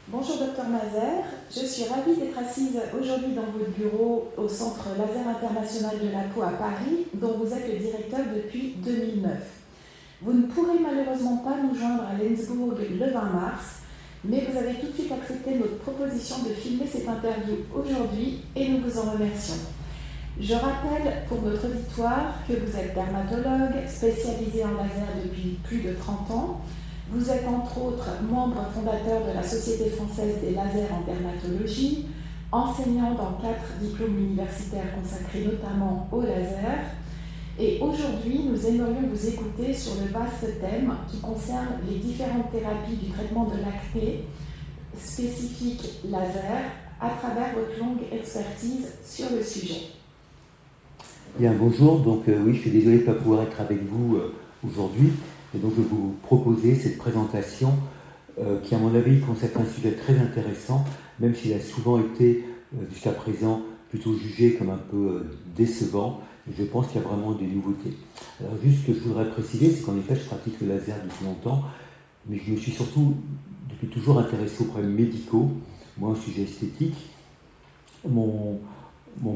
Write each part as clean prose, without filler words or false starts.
Bonjour Dr Mazer, je suis ravie d'être assise aujourd'hui dans votre bureau au Centre Laser International de la peau à Paris, dont vous êtes le directeur depuis 2009. Vous ne pourrez malheureusement pas nous joindre à Lenzbourg le 20 mars, mais vous avez tout de suite accepté notre proposition de filmer cette interview aujourd'hui et nous vous en remercions. Je rappelle pour notre auditoire que vous êtes dermatologue spécialisé en laser depuis plus de 30 ans. Vous êtes entre autres membre fondateur de la Société française des lasers en dermatologie, enseignant dans 4 diplômes universitaires consacrés notamment au laser. Et aujourd'hui, nous aimerions vous écouter sur le vaste thème qui concerne les différentes thérapies du traitement de l'acné spécifique laser à travers votre longue expertise sur le sujet. Bien, bonjour. Donc oui, je suis désolé de ne pas pouvoir être avec vous aujourd'hui. Et donc je vais vous proposer cette présentation qui, à mon avis, consacre un sujet très intéressant, même s'il a souvent été jusqu'à présent plutôt jugé comme un peu décevant. Je pense qu'il y a vraiment des nouveautés. Alors juste ce que je voudrais préciser, c'est qu'en effet, je pratique le laser depuis longtemps, mais je me suis surtout, depuis toujours, intéressé aux problèmes médicaux, moi, au sujet esthétique. Mon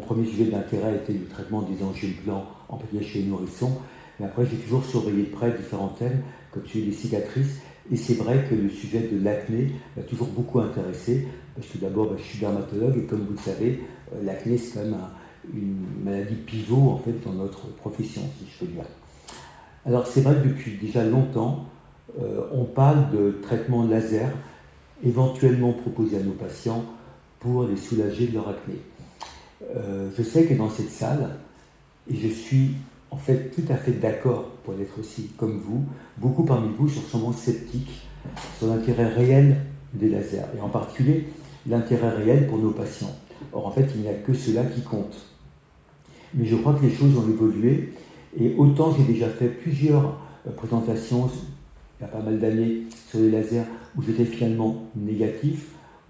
premier sujet d'intérêt était le traitement des angines blancs en particulier chez les nourrissons. Mais après, j'ai toujours surveillé de près différents thèmes, comme celui des cicatrices. Et c'est vrai que le sujet de l'acné m'a toujours beaucoup intéressé, parce que d'abord, je suis dermatologue, et comme vous le savez, l'acné, c'est quand même une maladie pivot, en fait, dans notre profession, si je peux dire. Alors, c'est vrai que depuis déjà longtemps, on parle de traitement laser, éventuellement proposé à nos patients pour les soulager de leur acné. Je sais que dans cette salle, et je suis en fait tout à fait d'accord pour être aussi comme vous, beaucoup parmi vous sont sûrement sceptiques sur l'intérêt réel des lasers, et en particulier l'intérêt réel pour nos patients. Or en fait, il n'y a que cela qui compte. Mais je crois que les choses ont évolué, et autant j'ai déjà fait plusieurs présentations, il y a pas mal d'années, sur les lasers où j'étais finalement négatif,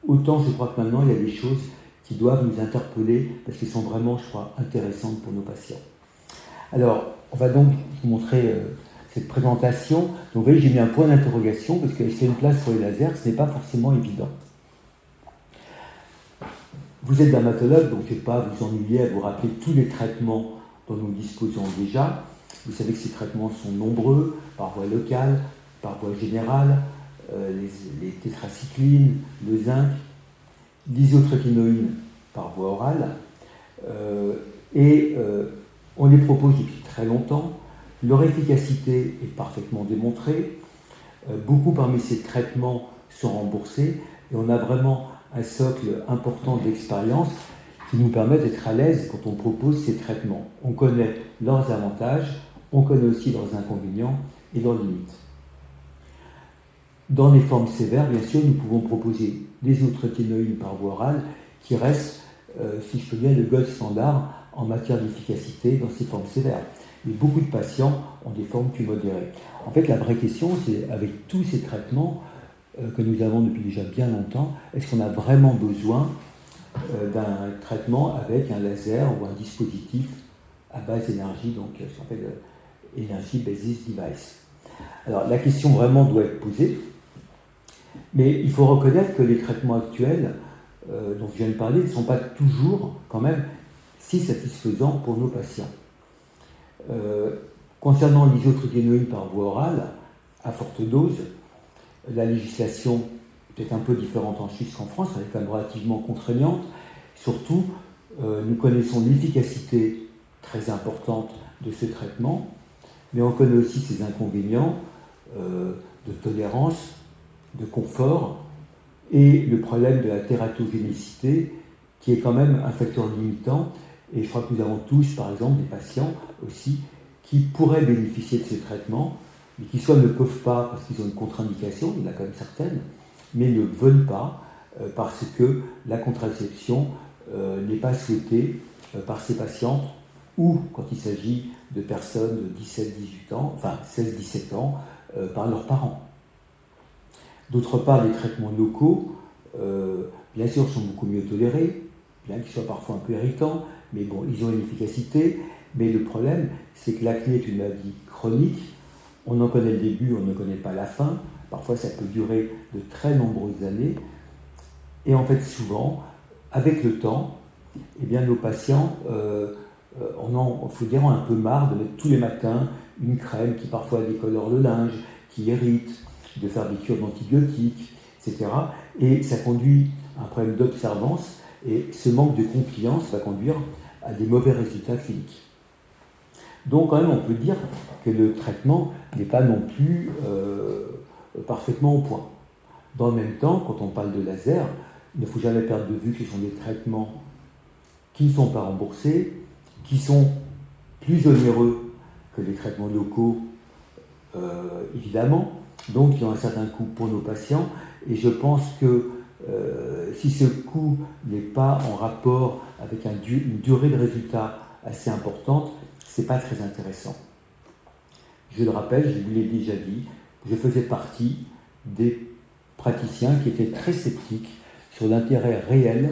autant je crois que maintenant il y a des choses qui doivent nous interpeller parce qu'elles sont vraiment, je crois, intéressantes pour nos patients. Alors, on va donc vous montrer cette présentation. Donc, vous voyez, j'ai mis un point d'interrogation parce que est-ce qu'il y a une place pour les lasers? Ce n'est pas forcément évident. Vous êtes dermatologue, donc je ne vais pas vous ennuyer à vous rappeler tous les traitements dont nous disposons déjà. Vous savez que ces traitements sont nombreux, par voie locale, par voie générale, les tétracyclines, le zinc, l'isotrétinoïne par voie orale, on les propose depuis très longtemps. Leur efficacité est parfaitement démontrée. Beaucoup parmi ces traitements sont remboursés et on a vraiment un socle important d'expérience qui nous permet d'être à l'aise quand on propose ces traitements. On connaît leurs avantages, on connaît aussi leurs inconvénients et leurs limites. Dans les formes sévères, bien sûr, nous pouvons proposer des isotrétinoïdes par voie orale qui restent, si je peux dire, le gold standard en matière d'efficacité dans ces formes sévères. Mais beaucoup de patients ont des formes plus modérées. En fait, la vraie question, c'est avec tous ces traitements que nous avons depuis déjà bien longtemps, est-ce qu'on a vraiment besoin d'un traitement avec un laser ou un dispositif à base d'énergie, donc ce qu'on appelle Energy Based Device. Alors, la question vraiment doit être posée. Mais il faut reconnaître que les traitements actuels dont je viens de parler ne sont pas toujours quand même si satisfaisants pour nos patients. Concernant l'isotrétinoïde par voie orale, à forte dose, la législation est peut-être un peu différente en Suisse qu'en France, elle est quand même relativement contraignante. Surtout, nous connaissons l'efficacité très importante de ce traitement, mais on connaît aussi ses inconvénients de tolérance, de confort et le problème de la tératogénicité qui est quand même un facteur limitant. Et je crois que nous avons tous, par exemple, des patients aussi qui pourraient bénéficier de ces traitements, mais qui soit ne peuvent pas parce qu'ils ont une contre-indication, il y en a quand même certaines, mais ne veulent pas parce que la contraception n'est pas souhaitée par ces patientes ou quand il s'agit de personnes de 17-18 ans, enfin 16-17 ans, par leurs parents. D'autre part, les traitements locaux, bien sûr, sont beaucoup mieux tolérés, bien qu'ils soient parfois un peu irritants, mais bon, ils ont une efficacité. Mais le problème, c'est que l'acné est une maladie chronique. On en connaît le début, on ne connaît pas la fin. Parfois, ça peut durer de très nombreuses années. Et en fait, souvent, avec le temps, eh bien, nos patients, faut dire, ont un peu marre de mettre tous les matins une crème qui parfois décolore le linge, qui irrite, de faire des cures d'antibiotiques, etc. Et ça conduit à un problème d'observance, et ce manque de compliance va conduire à des mauvais résultats cliniques. Donc quand même, on peut dire que le traitement n'est pas non plus parfaitement au point. Dans le même temps, quand on parle de laser, il ne faut jamais perdre de vue que ce sont des traitements qui ne sont pas remboursés, qui sont plus onéreux que les traitements locaux, évidemment, donc qui ont un certain coût pour nos patients. Et je pense que si ce coût n'est pas en rapport avec une durée de résultat assez importante, ce n'est pas très intéressant. Je le rappelle, je vous l'ai déjà dit, je faisais partie des praticiens qui étaient très sceptiques sur l'intérêt réel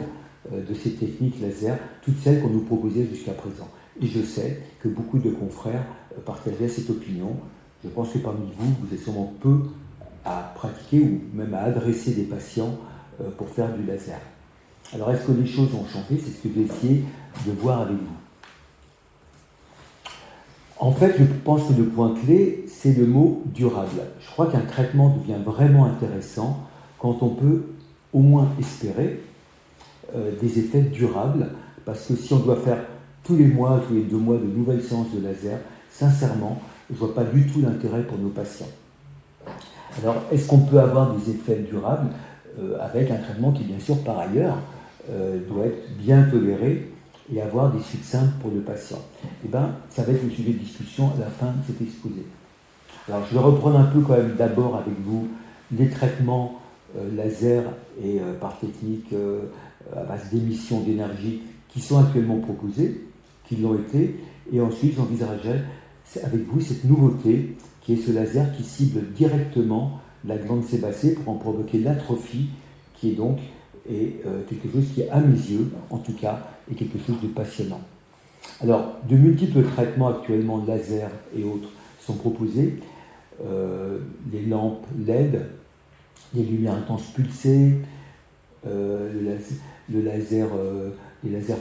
de ces techniques laser, toutes celles qu'on nous proposait jusqu'à présent. Et je sais que beaucoup de confrères partageaient cette opinion. Je pense que parmi vous, vous êtes sûrement peu à pratiquer ou même à adresser des patients pour faire du laser. Alors, est-ce que les choses ont changé? C'est ce que j'ai essayé de voir avec vous. En fait, je pense que le point clé, c'est le mot durable. Je crois qu'un traitement devient vraiment intéressant quand on peut au moins espérer des effets durables, parce que si on doit faire tous les mois, tous les 2 mois de nouvelles séances de laser, sincèrement, je ne vois pas du tout l'intérêt pour nos patients. Alors, est-ce qu'on peut avoir des effets durables avec un traitement qui, bien sûr, par ailleurs, doit être bien toléré et avoir des suites simples pour le patient? Eh bien, ça va être le sujet de discussion à la fin de cet exposé. Alors, je vais reprendre un peu quand même d'abord avec vous les traitements laser et par technique à base d'émission d'énergie qui sont actuellement proposés, qui l'ont été, et ensuite j'envisagerai avec vous cette nouveauté qui est ce laser qui cible directement la glande sébacée pour en provoquer l'atrophie, qui est donc quelque chose qui, à mes yeux, en tout cas, est quelque chose de passionnant. Alors, de multiples traitements actuellement, laser et autres, sont proposés. Les lampes LED, les lumières intenses pulsées, les lasers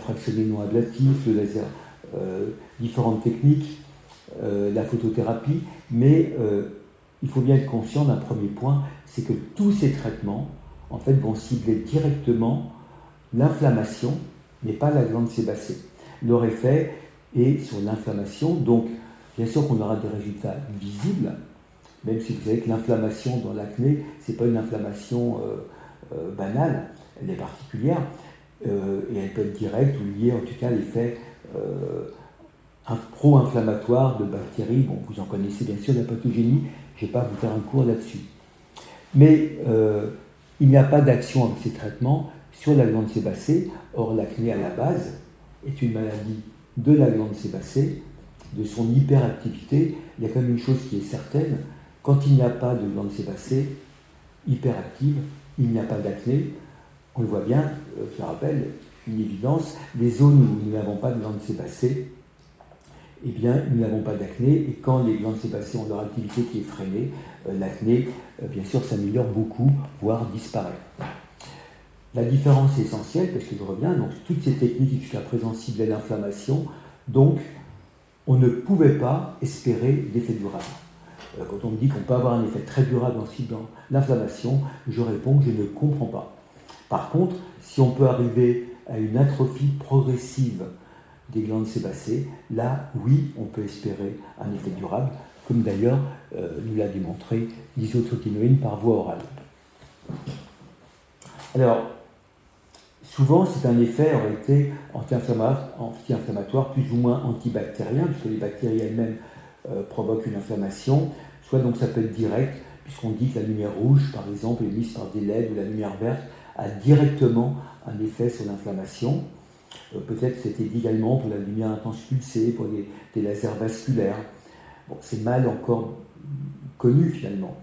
fractionnés non ablatifs, le laser, différentes techniques, la photothérapie, mais il faut bien être conscient d'un premier point, c'est que tous ces traitements, en fait, vont cibler directement l'inflammation, mais pas la glande sébacée. Leur effet est sur l'inflammation, donc bien sûr qu'on aura des résultats visibles, même si vous savez que l'inflammation dans l'acné, ce n'est pas une inflammation banale, elle est particulière, et elle peut être directe ou liée en tout cas à l'effet pro-inflammatoire de bactéries. Bon, vous en connaissez bien sûr la pathogénie, je ne vais pas vous faire un cours là-dessus. Mais il n'y a pas d'action avec ces traitements sur la glande sébacée. Or, l'acné à la base est une maladie de la glande sébacée, de son hyperactivité. Il y a quand même une chose qui est certaine, quand il n'y a pas de glande sébacée hyperactive, il n'y a pas d'acné. On le voit bien, je rappelle, une évidence, les zones où nous n'avons pas de glande sébacée, eh bien, nous n'avons pas d'acné, et quand les glandes sébacées ont leur activité qui est freinée, l'acné, bien sûr, s'améliore beaucoup, voire disparaît. La différence est essentielle, parce que je reviens, donc toutes ces techniques qui jusqu'à présent ciblaient l'inflammation, donc on ne pouvait pas espérer d'effet durable. Quand on me dit qu'on peut avoir un effet très durable en ciblant l'inflammation, je réponds que je ne comprends pas. Par contre, si on peut arriver à une atrophie progressive des glandes sébacées, là, oui, on peut espérer un effet durable, comme d'ailleurs nous l'a démontré l'isotretinoïne par voie orale. Alors, souvent, c'est un effet en réalité anti-inflammatoire, plus ou moins antibactérien, puisque les bactéries elles-mêmes provoquent une inflammation, soit donc ça peut être direct, puisqu'on dit que la lumière rouge, par exemple, émise par des LED, ou la lumière verte, a directement un effet sur l'inflammation. Peut-être c'était dit également pour la lumière intense pulsée, pour des lasers vasculaires. Bon, c'est mal encore connu finalement.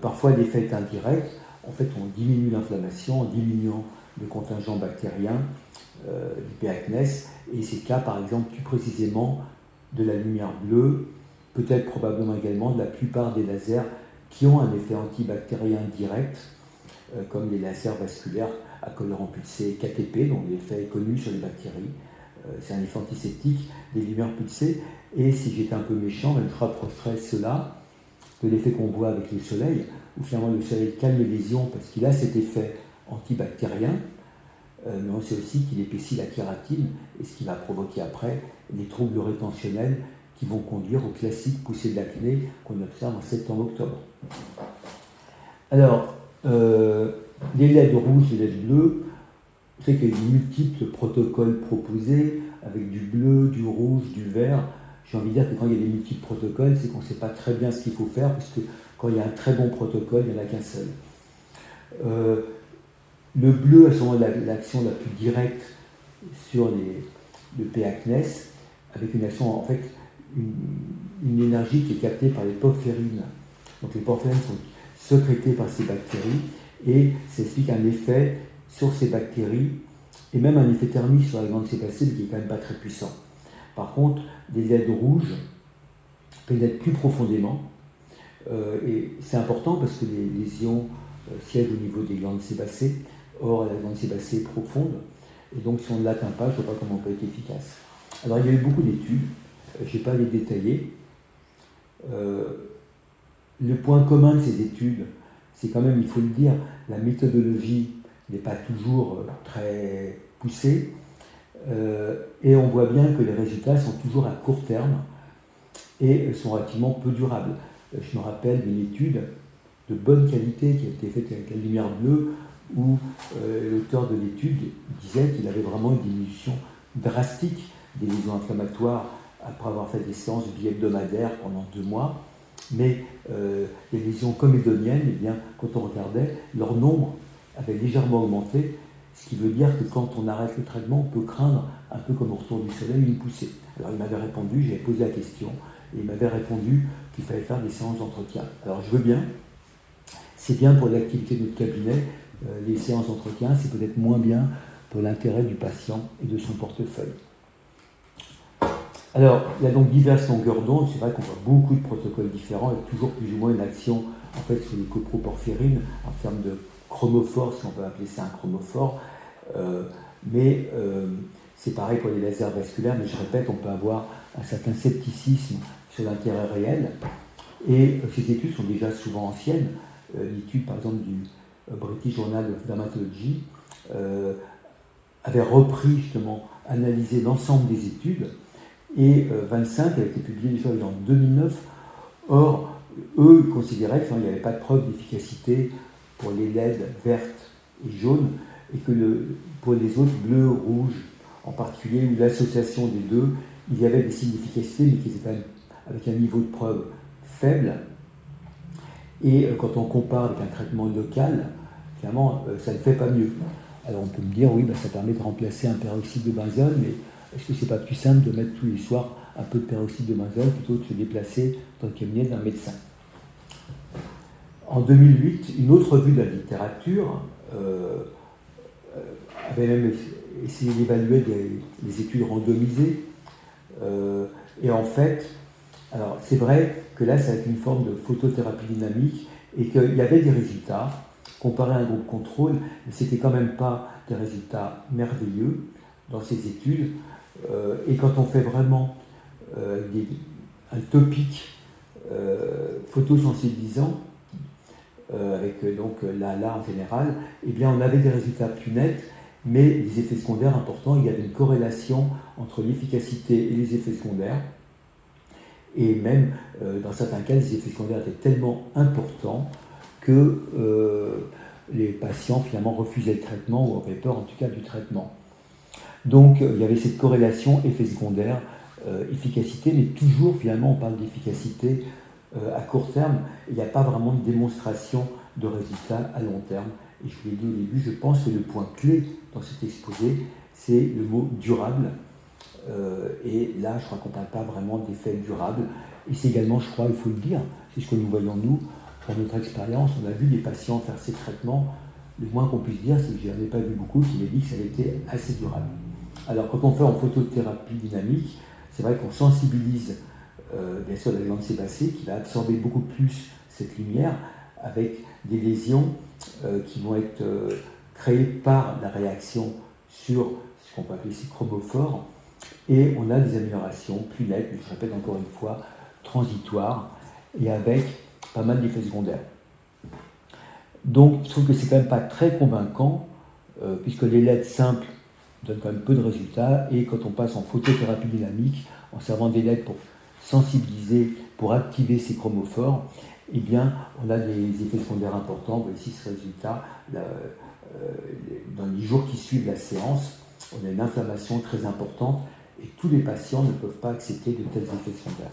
Parfois l'effet est indirect. En fait, on diminue l'inflammation en diminuant le contingent bactérien du P-acnes, et c'est le cas par exemple plus précisément de la lumière bleue, peut-être probablement également de la plupart des lasers qui ont un effet antibactérien direct. comme les lasers vasculaires à colorant pulsé KTP, dont l'effet est connu sur les bactéries. C'est un effet antiseptique des lumières pulsées. Et si j'étais un peu méchant, je rapprocherais cela de l'effet qu'on voit avec le soleil, où finalement le soleil calme les lésions parce qu'il a cet effet antibactérien, mais on sait aussi qu'il épaissit la kératine, et ce qui va provoquer après les troubles rétentionnels qui vont conduire aux classiques poussées de l'acné qu'on observe en septembre-octobre. Alors, les LED rouges et les LED bleus, vous savez qu'il y a de multiples protocoles proposés, avec du bleu, du rouge, du vert. J'ai envie de dire que quand il y a des multiples protocoles, c'est qu'on ne sait pas très bien ce qu'il faut faire, puisque quand il y a un très bon protocole, il n'y en a qu'un seul. Le bleu a souvent l'action la plus directe sur le p-acnes, avec une action, en fait, une énergie qui est captée par les porphyrines. Donc les porphyrines sont sécrétées par ces bactéries, et ça explique un effet sur ces bactéries, et même un effet thermique sur la glande sébacée, mais qui n'est quand même pas très puissant. Par contre, des LED rouges pénètrent plus profondément, et c'est important parce que les lésions siègent au niveau des glandes sébacées. Or, la glande sébacée est profonde, et donc si on ne l'atteint pas, je ne vois pas comment on peut être efficace. Alors, il y a eu beaucoup d'études, je ne vais pas les détailler. Le point commun de ces études, c'est quand même, il faut le dire, la méthodologie n'est pas toujours très poussée, et on voit bien que les résultats sont toujours à court terme et sont relativement peu durables. Je me rappelle d'une étude de bonne qualité qui a été faite avec la lumière bleue, où l'auteur de l'étude disait qu'il avait vraiment une diminution drastique des lésions inflammatoires après avoir fait des séances bi-hebdomadaires pendant 2 mois. Mais les lésions comédoniennes, eh bien, quand on regardait, leur nombre avait légèrement augmenté, ce qui veut dire que quand on arrête le traitement, on peut craindre, un peu comme au retour du soleil, une poussée. Alors il m'avait répondu, j'avais posé la question, et il m'avait répondu qu'il fallait faire des séances d'entretien. Alors je veux bien, c'est bien pour l'activité de notre cabinet, les séances d'entretien, c'est peut-être moins bien pour l'intérêt du patient et de son portefeuille. Alors, il y a donc diverses longueurs d'onde, c'est vrai qu'on voit beaucoup de protocoles différents, et toujours plus ou moins une action en fait, sur les coproporphyrines, en termes de chromophore, si on peut appeler ça un chromophore, mais c'est pareil pour les lasers vasculaires, mais je répète, on peut avoir un certain scepticisme sur l'intérêt réel, et ces études sont déjà souvent anciennes. L'étude, par exemple, du British Journal of Dermatology avait repris, justement, analysé l'ensemble des études, et 25 a été publié en 2009. Or, eux considéraient qu'il n'y avait pas de preuve d'efficacité pour les LED vertes et jaunes, et que pour les autres, bleu, rouge, en particulier, où l'association des deux, il y avait des signes d'efficacité, mais qui étaient quand même avec un niveau de preuve faible. Et quand on compare avec un traitement local, finalement, ça ne fait pas mieux. Alors on peut me dire, oui, ça permet de remplacer un peroxyde de benzone, mais est-ce que c'est pas plus simple de mettre tous les soirs un peu de peroxyde de benzone plutôt que de se déplacer dans le cabinet d'un médecin? En 2008, une autre revue de la littérature avait même essayé d'évaluer les études randomisées. Et en fait, alors c'est vrai que là, ça a été une forme de photothérapie dynamique et qu'il y avait des résultats comparés à un groupe contrôle, mais ce n'était quand même pas des résultats merveilleux dans ces études. Et quand on fait vraiment un topic photosensibilisant, avec donc l'ALA en général, eh bien on avait des résultats plus nets, mais des effets secondaires importants. Il y avait une corrélation entre l'efficacité et les effets secondaires, et même dans certains cas, les effets secondaires étaient tellement importants que les patients finalement refusaient le traitement ou avaient peur en tout cas du traitement. Donc il y avait cette corrélation effets secondaires, efficacité, mais toujours finalement on parle d'efficacité à court terme. Il n'y a pas vraiment de démonstration de résultats à long terme. Et je vous l'ai dit au début, je pense que le point clé dans cet exposé, c'est le mot durable. Et là, je crois qu'on ne parle pas vraiment d'effets durables. Et c'est également, je crois, il faut le dire, c'est ce que nous voyons nous, dans notre expérience, on a vu des patients faire ces traitements. Le moins qu'on puisse dire, c'est que je n'en ai pas vu beaucoup qui m'aient dit que ça avait été assez durable. Alors, quand on fait en photothérapie dynamique, c'est vrai qu'on sensibilise bien sûr la glande sébacée qui va absorber beaucoup plus cette lumière, avec des lésions qui vont être créées par la réaction sur ce qu'on peut appeler ces chromophores, et on a des améliorations plus nettes, mais je répète encore une fois, transitoires, et avec pas mal d'effets secondaires. Donc je trouve que c'est quand même pas très convaincant, puisque les LED simples donnent quand même peu de résultats, et quand on passe en photothérapie dynamique, en servant des LED pour sensibiliser, pour activer ces chromophores, eh bien, on a des effets secondaires importants. Vous voyez ici ce résultat, dans les jours qui suivent la séance, on a une inflammation très importante, et tous les patients ne peuvent pas accepter de tels effets secondaires.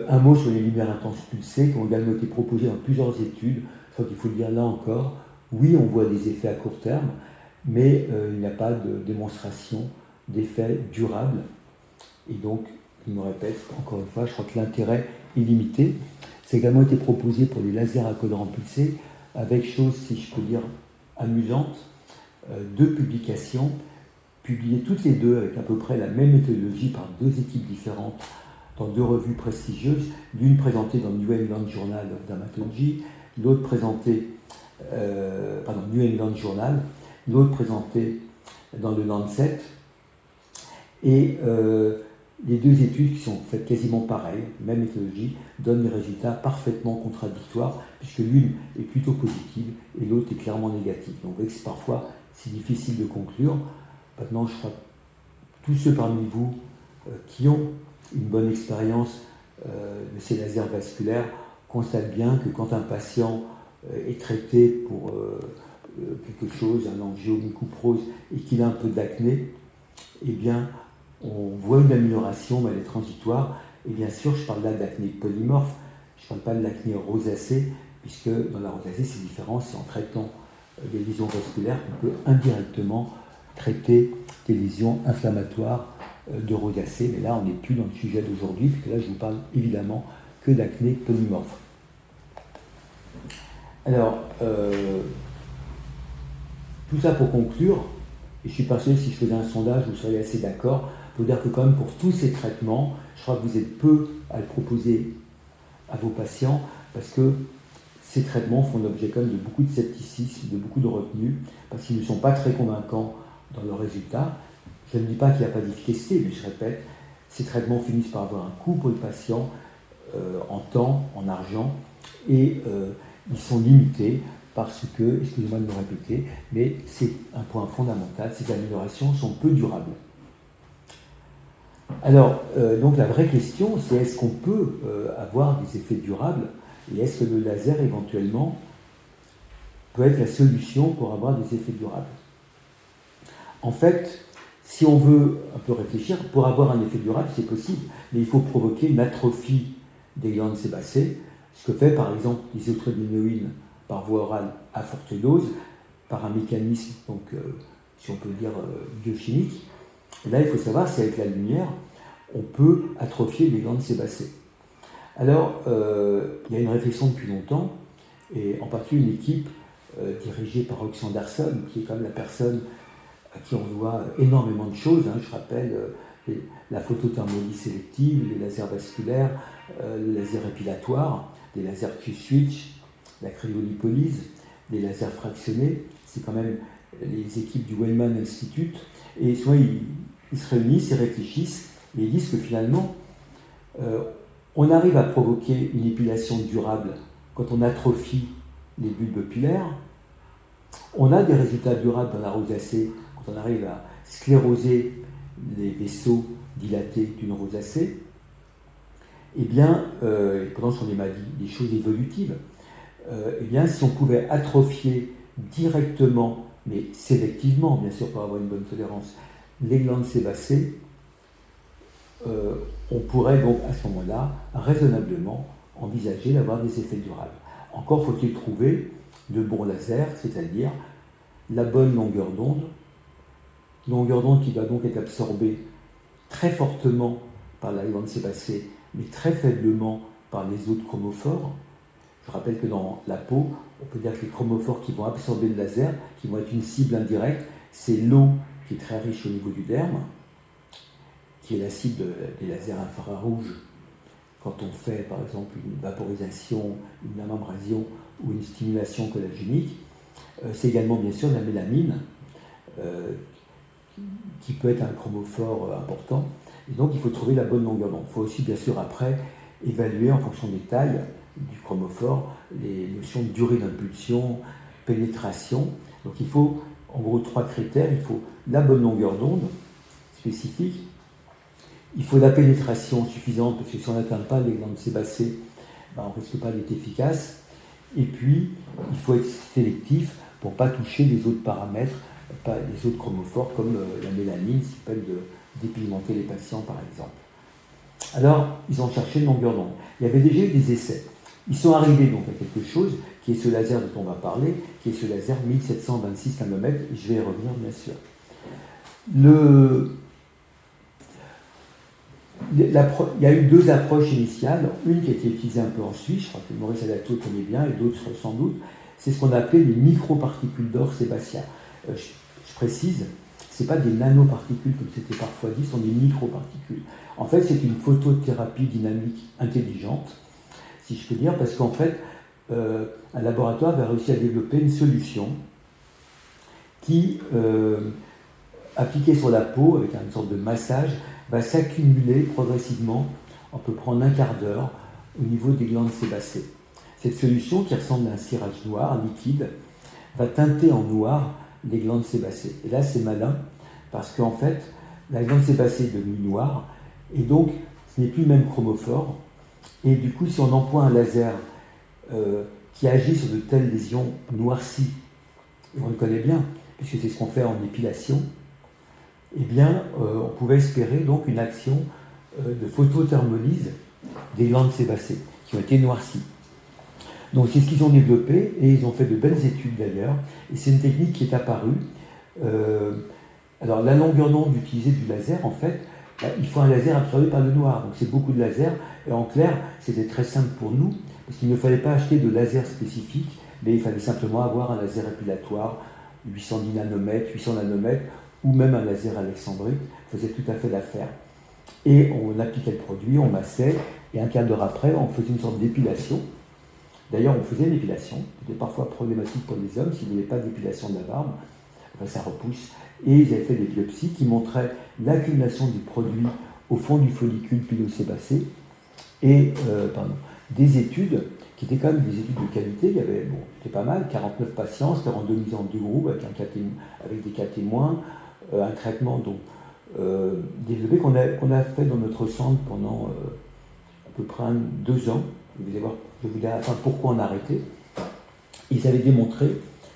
Un mot sur les lumières intenses pulsées, qui ont également été proposées dans plusieurs études. Je crois qu'il faut le dire là encore. Oui, on voit des effets à court terme, mais il n'y a pas de démonstration d'effets durables. Et donc, je me répète, encore une fois, je crois que l'intérêt est limité. Ça a également été proposé pour les lasers à colorant pulsé, avec chose, si je peux dire, amusante, 2 publications, publiées toutes les deux avec à peu près la même méthodologie par 2 équipes différentes, dans 2 revues prestigieuses, l'une présentée dans le New England Journal of Dermatology, l'autre présentée, New England Journal, l'autre présentée dans le Lancet, et les 2 études qui sont faites quasiment pareilles, même méthodologie, donnent des résultats parfaitement contradictoires, puisque l'une est plutôt positive et l'autre est clairement négative. Donc vous voyez que parfois c'est difficile de conclure. Maintenant, je crois que tous ceux parmi vous qui ont une bonne expérience de ces lasers vasculaires constatent bien que quand un patient est traité pour quelque chose, un angiomycoprose, et qu'il a un peu d'acné, eh bien, on voit une amélioration, mais elle est transitoire. Et bien sûr, je parle là d'acné polymorphe, je ne parle pas de l'acné rosacée, puisque dans la rosacée, c'est différent, c'est en traitant des lésions vasculaires qu'on peut indirectement traiter des lésions inflammatoires de rosacée. Mais là, on n'est plus dans le sujet d'aujourd'hui, puisque là, je vous parle évidemment que d'acné polymorphe. Alors, tout ça pour conclure, et je suis persuadé que si je faisais un sondage, vous seriez assez d'accord, pour dire que quand même pour tous ces traitements, je crois que vous êtes peu à le proposer à vos patients, parce que ces traitements font l'objet quand même de beaucoup de scepticisme, de beaucoup de retenue, parce qu'ils ne sont pas très convaincants dans leurs résultats. Je ne dis pas qu'il n'y a pas d'efficacité, mais je répète, ces traitements finissent par avoir un coût pour le patient, en temps, en argent, et ils sont limités parce que, excusez-moi de me répéter, mais c'est un point fondamental, ces améliorations sont peu durables. Alors, donc la vraie question, c'est est-ce qu'on peut avoir des effets durables, et est-ce que le laser, éventuellement, peut être la solution pour avoir des effets durables? En fait, si on veut un peu réfléchir, pour avoir un effet durable, c'est possible, mais il faut provoquer une atrophie des glandes sébacées, ce que fait par exemple l'isotretinoïne par voie orale à forte dose, par un mécanisme, donc, si on peut dire, biochimique. Et là, il faut savoir si avec la lumière, on peut atrophier les glandes sébacées. Alors, il y a une réflexion depuis longtemps, et en particulier une équipe dirigée par Roxane Anderson, qui est quand même la personne à qui on doit énormément de choses. Je rappelle la photothermologie sélective, les lasers vasculaires, le laser épilatoire, les lasers Q-switch, la cryolipolyse, les lasers fractionnés. C'est quand même les équipes du Wellman Institute. Et soit ils se réunissent, ils réfléchissent, et ils disent que finalement, on arrive à provoquer une épilation durable quand on atrophie les bulbes pupillaires. On a des résultats durables dans la rosacée quand on arrive à scléroser les vaisseaux dilatés d'une rosacée. Eh bien, pendant ce sont des choses évolutives, eh bien, si on pouvait atrophier directement, mais sélectivement, bien sûr, pour avoir une bonne tolérance, les glandes sébacées, on pourrait donc à ce moment-là raisonnablement envisager d'avoir des effets durables. Encore faut-il trouver le bon laser, c'est-à-dire la bonne longueur d'onde qui va donc être absorbée très fortement par la glande sébacée, mais très faiblement par les autres chromophores. Je rappelle que dans la peau, on peut dire que les chromophores qui vont absorber le laser, qui vont être une cible indirecte, c'est l'eau qui est très riche au niveau du derme, qui est la cible des lasers infrarouges quand on fait par exemple une vaporisation, une abrasion ou une stimulation collagénique. C'est également bien sûr la mélamine, qui peut être un chromophore important. Et donc il faut trouver la bonne longueur d'onde. Il faut aussi bien sûr après évaluer en fonction des tailles du chromophore les notions de durée d'impulsion, pénétration. Donc il faut en gros 3 critères. Il faut la bonne longueur d'onde spécifique, il faut la pénétration suffisante, parce que si on n'atteint pas les glandes sébacées, ben on ne risque pas d'être efficace. Et puis il faut être sélectif pour ne pas toucher les autres paramètres, pas les autres chromophores comme la mélanine, qui permet dépigmenter les patients par exemple. Alors, ils ont cherché une longueur d'onde. Il y avait déjà eu des essais. Ils sont arrivés donc à quelque chose qui est ce laser dont on va parler, qui est ce laser 1726 nanomètres, et je vais y revenir bien sûr. Il y a eu 2 approches initiales, une qui a été utilisée un peu en Suisse, je crois que Maurice Adato connaît bien, et d'autres sans doute, c'est ce qu'on appelait les microparticules d'or sébastien. Je précise, ce n'est pas des nanoparticules comme c'était parfois dit, ce sont des microparticules. En fait, c'est une photothérapie dynamique intelligente, si je peux dire, parce qu'en fait, un laboratoire avait réussi à développer une solution qui, appliquée sur la peau, avec une sorte de massage, va s'accumuler progressivement, on peut prendre un quart d'heure, au niveau des glandes sébacées. Cette solution, qui ressemble à un cirage noir, un liquide, va teinter en noir les glandes sébacées. Et là, c'est malin, parce qu'en fait, la glande sébacée est devenue noire, et donc, ce n'est plus le même chromophore. Et du coup, si on emploie un laser qui agit sur de telles lésions noircies, et on le connaît bien, puisque c'est ce qu'on fait en épilation, eh bien, on pouvait espérer donc une action de photothermolyse des glandes sébacées, qui ont été noircies. Donc c'est ce qu'ils ont développé, et ils ont fait de belles études d'ailleurs, et c'est une technique qui est apparue. Alors la longueur d'onde utilisée du laser, en fait, il faut un laser absorbé par le noir, donc c'est beaucoup de laser, et en clair, c'était très simple pour nous, parce qu'il ne fallait pas acheter de laser spécifique, mais il fallait simplement avoir un laser épilatoire, 810 nanomètres, 800 nanomètres, ou même un laser alexandrite, faisait tout à fait l'affaire. Et on appliquait le produit, on massait, et un quart d'heure après, on faisait une sorte d'épilation. D'ailleurs, on faisait l'épilation, c'était parfois problématique pour les hommes, s'ils ne voulaient pas d'épilation de la barbe, enfin, ça repousse. Et ils avaient fait des biopsies qui montraient l'accumulation du produit au fond du follicule pilosébacé, et des études qui étaient quand même des études de qualité. Il y avait, c'était pas mal, 49 patients, c'était randomisé en 2 groupes avec des cas témoins, un traitement donc, développé qu'on a fait dans notre centre pendant à peu près 2 ans. Je vous dirai pourquoi on a arrêté. Ils avaient démontré,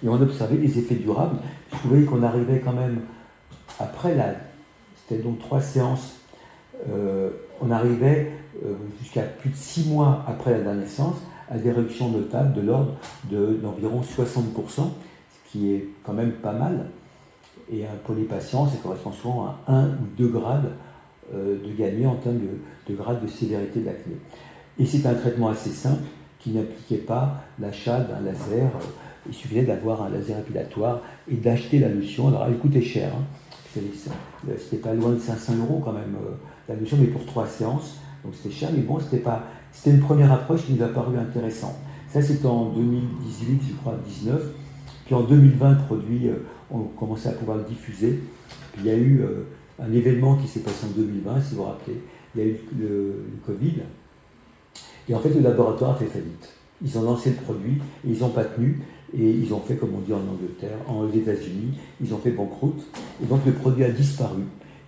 et on observait des effets durables. Je voyais qu'on arrivait quand même, après c'était donc 3 séances, on arrivait jusqu'à plus de 6 mois après la dernière séance, à des réductions notables de l'ordre d'environ 60%, ce qui est quand même pas mal. Et pour les patients, ça correspond souvent à 1 ou 2 grades de gagner en termes de grade de sévérité de l'acné. Et c'est un traitement assez simple qui n'impliquait pas l'achat d'un laser. Il suffisait d'avoir un laser épilatoire et d'acheter la lotion. Alors elle coûtait cher, hein. C'était pas loin de 500 € quand même la lotion, mais pour 3 séances, donc c'était cher, mais bon, c'était une première approche qui nous a paru intéressante. Ça, c'était en 2018, je crois, 2019. Puis en 2020, le produit, on commençait à pouvoir le diffuser. Puis il y a eu un événement qui s'est passé en 2020, si vous vous rappelez. Il y a eu le Covid. Et en fait, le laboratoire a fait faillite. Ils ont lancé le produit et ils n'ont pas tenu. Et ils ont fait, comme on dit en Angleterre, aux États-Unis, ils ont fait banqueroute. Et donc le produit a disparu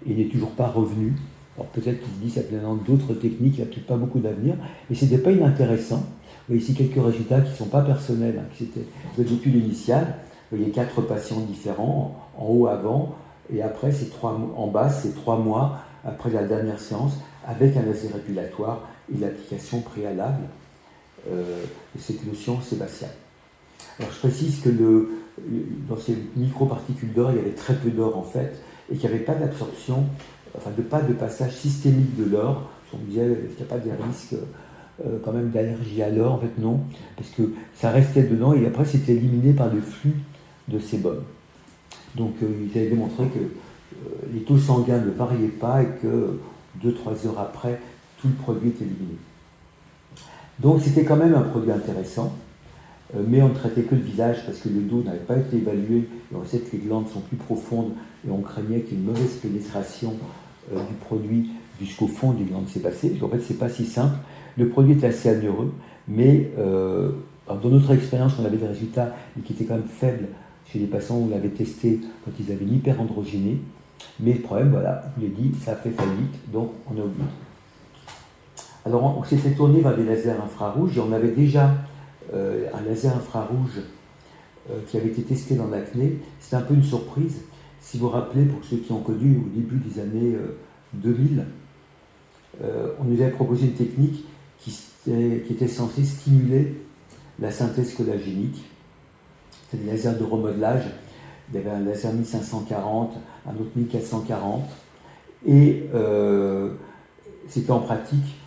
et il n'est toujours pas revenu. Alors peut-être qu'ils se disent qu'il y a d'autres techniques, il n'y a peut-être pas beaucoup d'avenir. Mais ce n'était pas inintéressant. Vous voyez ici quelques résultats qui ne sont pas personnels, hein, qui étaient de l'étude initiale. Vous voyez 4 patients différents, en haut avant, et après, en bas, c'est 3 mois après la dernière séance, avec un laser épilatoire et l'application préalable de cette lotion sébastienne. Alors je précise que dans ces microparticules d'or, il y avait très peu d'or en fait, et qu'il n'y avait pas d'absorption, pas de passage systémique de l'or. On me disait qu'il n'y a pas des risques quand même d'allergie à l'or, en fait non, parce que ça restait dedans et après c'était éliminé par le flux de sébum. Donc ils avaient démontré que les taux sanguins ne variaient pas et que 2-3 heures après, tout le produit était éliminé. Donc c'était quand même un produit intéressant, mais on ne traitait que le visage parce que le dos n'avait pas été évalué, et on sait que les glandes sont plus profondes et on craignait qu'il y ait une mauvaise pénétration du produit jusqu'au fond des glandes sébacées. Donc, en fait, c'est pas si simple. Le produit est assez onéreux, mais dans notre expérience, on avait des résultats mais qui étaient quand même faibles chez les patients où on l'avait testé quand ils avaient une hyperandrogénie. Mais le problème, voilà, je vous l'ai dit, ça a fait faillite, donc on a oublié. Alors on s'était tourné vers des lasers infrarouges et on avait déjà un laser infrarouge qui avait été testé dans l'acné. C'était un peu une surprise. Si vous vous rappelez, pour ceux qui ont connu au début des années 2000, on nous avait proposé une technique qui était censée stimuler la synthèse collagénique. C'était des lasers de remodelage. Il y avait un laser 1540, un autre 1440. Et c'était en pratique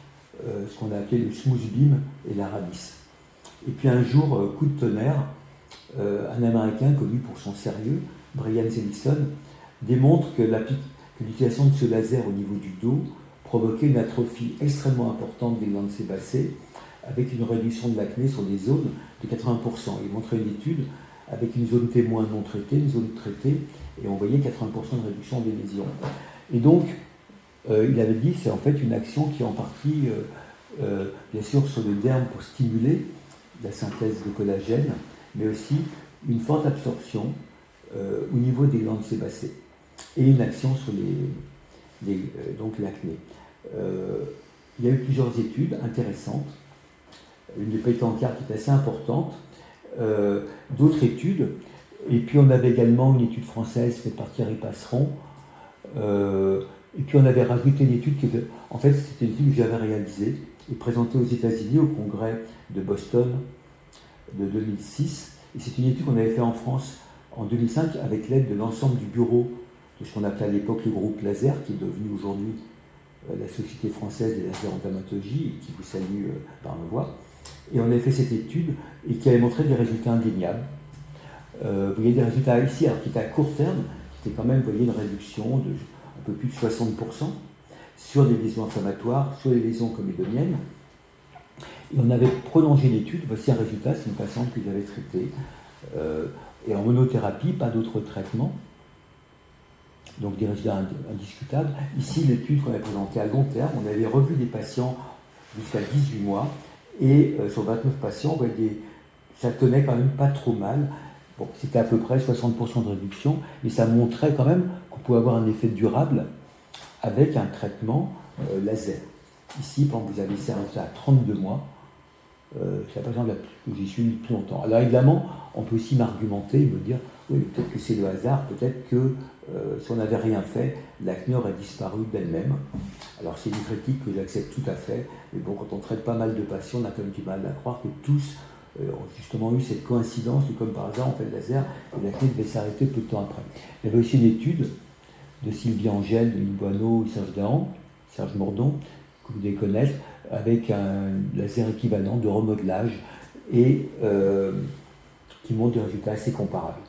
ce qu'on a appelé le smooth beam et l'Arabis. Et puis un jour, coup de tonnerre, un Américain connu pour son sérieux, Brian Zellison, démontre que l'utilisation de ce laser au niveau du dos provoquait une atrophie extrêmement importante des glandes sébacées, avec une réduction de l'acné sur des zones de 80%. Il montrait une étude avec une zone témoin non traitée, une zone traitée, et on voyait 80% de réduction des lésions. Et donc, il avait dit c'est en fait une action qui est en partie, bien sûr, sur le derme pour stimuler la synthèse de collagène, mais aussi une forte absorption au niveau des glandes sébacées et une action sur donc l'acné. Il y a eu plusieurs études intéressantes, une de Peytankar qui est assez importante, d'autres études, et puis on avait également une étude française faite par Thierry Passeron, et puis on avait rajouté une étude qui était, en fait c'était une étude que j'avais réalisée et présentée aux États-Unis au congrès de Boston de 2006, et c'est une étude qu'on avait fait en France en 2005 avec l'aide de l'ensemble du bureau de ce qu'on appelait à l'époque le groupe Laser, qui est devenu aujourd'hui la Société française des lasers en dermatologie, qui vous salue par ma voix. Et on avait fait cette étude et qui avait montré des résultats indéniables. Vous voyez des résultats ici, alors qui étaient à court terme, c'était quand même, vous voyez, une réduction de un peu plus de 60% sur les lésions inflammatoires, sur les lésions comédoniennes. Et on avait prolongé l'étude. Voici un résultat, c'est une patiente que j'avais traitée. Et en monothérapie, pas d'autres traitements. Donc des résultats indiscutables. Ici, l'étude qu'on avait présentée à long terme, on avait revu des patients jusqu'à 18 mois. Et sur 29 patients, on voyait ça tenait quand même pas trop mal. Bon, c'était à peu près 60% de réduction, mais ça montrait quand même qu'on pouvait avoir un effet durable avec un traitement laser. Ici, quand vous avez ça à 32 mois, c'est la patiente où j'y suis plus longtemps. Alors évidemment, on peut aussi m'argumenter et me dire, oui, peut-être que c'est le hasard, peut-être que si on n'avait rien fait, l'acné aurait disparu d'elle-même. Alors c'est une critique que j'accepte tout à fait, mais bon, quand on traite pas mal de patients, on a quand même du mal à croire que tous ont justement eu cette coïncidence, et comme par hasard, on fait le laser, et l'acné devait s'arrêter peu de temps après. Il y avait aussi une étude de Sylvie Angèle, de Lille Boineau et Serge Mordon, que vous devez connaître, avec un laser équivalent de remodelage et qui montre des résultats assez comparables.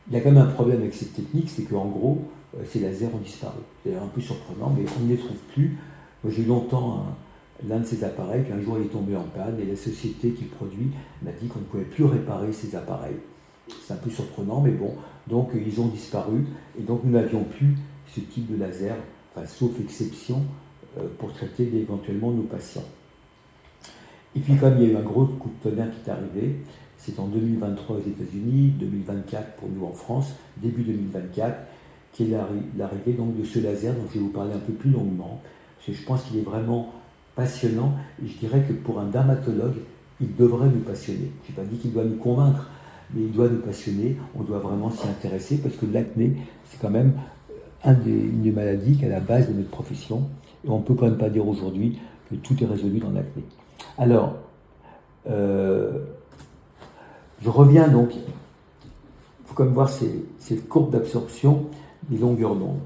Il y a quand même un problème avec cette technique, c'est qu'en gros, ces lasers ont disparu. C'est un peu surprenant, mais on ne les trouve plus. Moi, j'ai eu longtemps l'un de ces appareils, puis un jour il est tombé en panne, et la société qui le produit m'a dit qu'on ne pouvait plus réparer ces appareils. C'est un peu surprenant, mais bon, donc ils ont disparu, et donc nous n'avions plus ce type de laser, enfin, sauf exception, pour traiter éventuellement nos patients. Et puis comme il y a eu un gros coup de tonnerre qui est arrivé, c'est en 2023 aux États-Unis, 2024 pour nous en France, début 2024, qui est l'arrivée donc de ce laser dont je vais vous parler un peu plus longuement, parce que je pense qu'il est vraiment passionnant, et je dirais que pour un dermatologue, il devrait nous passionner. Je n'ai pas dit qu'il doit nous convaincre, mais il doit nous passionner, on doit vraiment s'y intéresser, parce que l'acné, c'est quand même une des maladies qui est à la base de notre profession, et on ne peut quand même pas dire aujourd'hui que tout est résolu dans l'acné. Alors, je reviens donc, il faut quand même voir ces courbes d'absorption des longueurs d'onde.